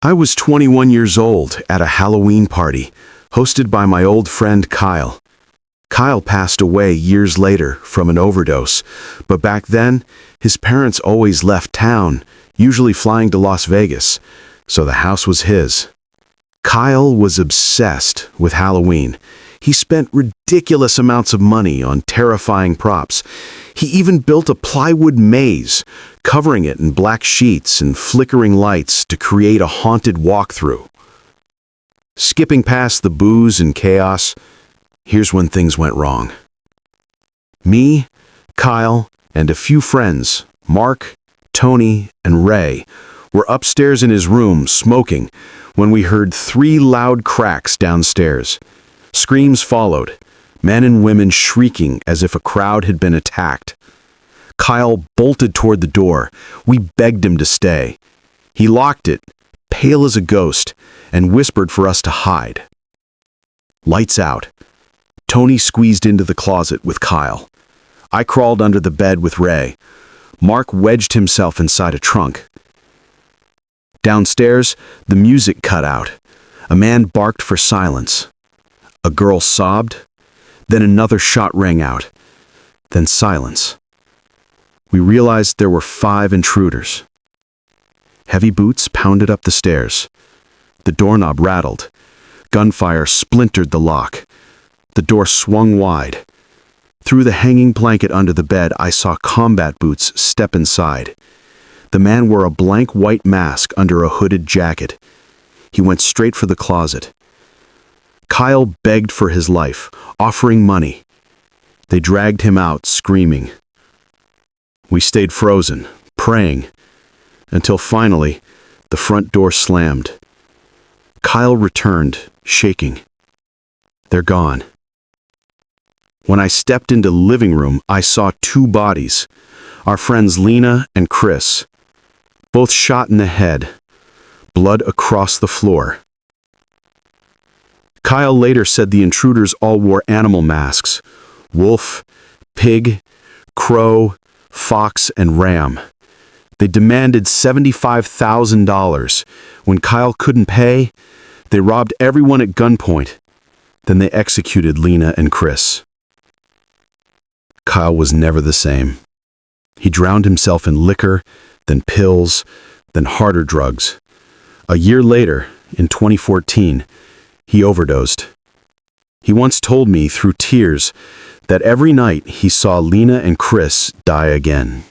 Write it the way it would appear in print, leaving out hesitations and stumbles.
I was 21 years old at a Halloween party, hosted by my old friend Kyle. Kyle passed away years later from an overdose, but back then, his parents always left town, usually flying to Las Vegas, so the house was his. Kyle was obsessed with Halloween. He spent ridiculous amounts of money on terrifying props. He even built a plywood maze, covering it in black sheets and flickering lights to create a haunted walkthrough. Skipping past the booze and chaos, here's when things went wrong. Me, Kyle, and a few friends, Mark, Tony, and Ray, were upstairs in his room smoking when we heard 3 loud cracks downstairs. Screams followed, men and women shrieking as if a crowd had been attacked. Kyle bolted toward the door. We begged him to stay. He locked it, pale as a ghost, and whispered for us to hide. Lights out. Tony squeezed into the closet with Kyle. I crawled under the bed with Ray. Mark wedged himself inside a trunk. Downstairs, the music cut out. A man barked for silence. A girl sobbed. Then another shot rang out. Then silence. We realized there were 5 intruders. Heavy boots pounded up the stairs. The doorknob rattled. Gunfire splintered the lock. The door swung wide. Through the hanging blanket under the bed, I saw combat boots step inside. The man wore a blank white mask under a hooded jacket. He went straight for the closet. Kyle begged for his life, offering money. They dragged him out, screaming. We stayed frozen, praying, until finally, the front door slammed. Kyle returned, shaking. They're gone. When I stepped into the living room, I saw 2 bodies, our friends Lena and Chris, both shot in the head, blood across the floor. Kyle later said the intruders all wore animal masks: wolf, pig, crow, fox, and ram. They demanded $75,000. When Kyle couldn't pay, they robbed everyone at gunpoint. Then they executed Lena and Chris. Kyle was never the same. He drowned himself in liquor, then pills, then harder drugs. A year later, in 2014, he overdosed. He once told me through tears that every night he saw Lena and Chris die again.